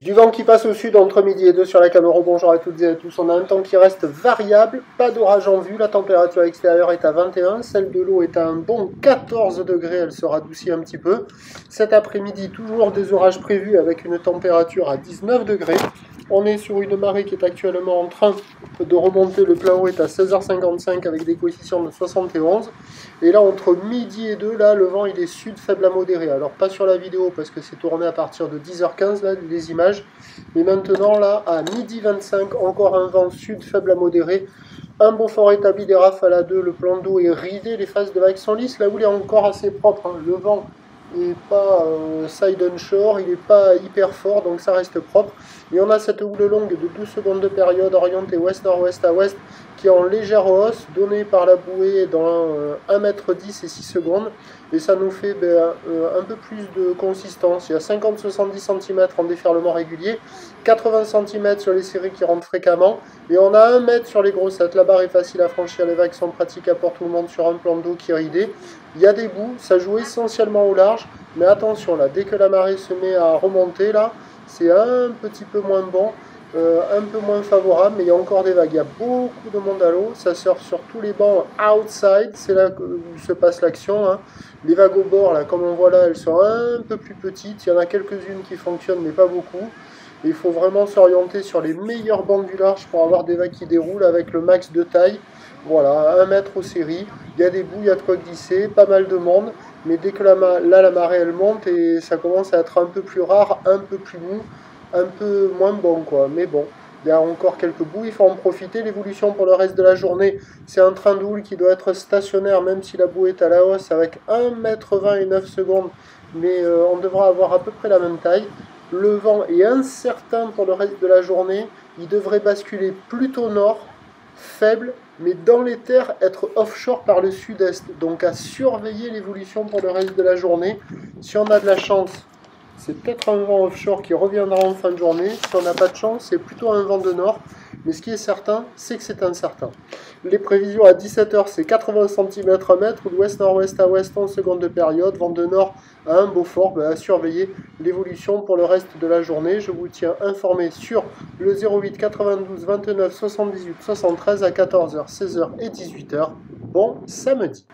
Du vent qui passe au sud entre midi et 2 sur la Camero. Bonjour à toutes et à tous. On a un temps qui reste variable, pas d'orage en vue. La température extérieure est à 21, celle de l'eau est à un bon 14 degrés, elle se radoucit un petit peu. Cet après-midi, toujours des orages prévus avec une température à 19 degrés. On est sur une marée qui est actuellement en train de remonter. Le plein haut est à 16h55 avec des coefficients de 71. Et là, entre midi et 2, là, le vent il est sud faible à modéré. Alors, pas sur la vidéo parce que c'est tourné à partir de 10h15, là, les images. Mais maintenant, là, à midi 25, encore un vent sud faible à modéré. Un beau fort établi des rafales à 2. Le plan d'eau est ridé. Les phases de vagues sont lisses. Là où il est encore assez propre. Hein. Le vent n'est pas side on shore. Il n'est pas hyper fort. Donc, ça reste propre. Et on a cette houle longue de 12 secondes de période orientée ouest-nord-ouest à ouest qui est en légère hausse, donnée par la bouée dans 1,10 m et 6 secondes. Et ça nous fait un peu plus de consistance. Il y a 50-70 cm en déferlement régulier, 80 cm sur les séries qui rentrent fréquemment, et on a 1 mètre sur les grossettes. La barre est facile à franchir, les vagues sont pratiques pour tout le monde sur un plan d'eau qui est ridé. Il y a des bouts, ça joue essentiellement au large, mais attention là, dès que la marée se met à remonter là, c'est un petit peu moins bon, un peu moins favorable, mais il y a encore des vagues. Il y a beaucoup de monde à l'eau, ça surfe sur tous les bancs outside, c'est là où se passe l'action. Hein. Les vagues au bord, là, comme on voit là, elles sont un peu plus petites. Il y en a quelques-unes qui fonctionnent, mais pas beaucoup. Et il faut vraiment s'orienter sur les meilleurs bancs du large pour avoir des vagues qui déroulent avec le max de taille. Voilà, 1 mètre aux séries. Il y a des bouts, il y a de quoi glisser, pas mal de monde. Mais dès que la marée, elle monte et ça commence à être un peu plus rare, un peu plus mou, un peu moins bon, quoi. Mais bon, il y a encore quelques bouts, il faut en profiter. L'évolution pour le reste de la journée, c'est un train de houle qui doit être stationnaire, même si la bouée est à la hausse, avec 1,20 m et 9 secondes. Mais on devra avoir à peu près la même taille. Le vent est incertain pour le reste de la journée. Il devrait basculer plutôt nord, faible, mais dans les terres, être offshore par le sud-est. Donc à surveiller l'évolution pour le reste de la journée. Si on a de la chance, c'est peut-être un vent offshore qui reviendra en fin de journée. Si on n'a pas de chance, c'est plutôt un vent de nord. Mais ce qui est certain, c'est que c'est incertain. Les prévisions à 17h, c'est 80 cm à mètre, d'ouest-nord-ouest à ouest en seconde de période. Vent de nord à un beau fort, à surveiller l'évolution pour le reste de la journée. Je vous tiens informé sur le 08 92 29 78 73 à 14h, 16h et 18h. Bon samedi.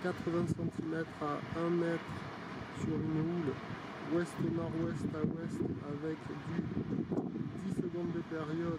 80 cm à 1 mètre sur une houle ouest-nord-ouest à ouest avec du 10 secondes de période.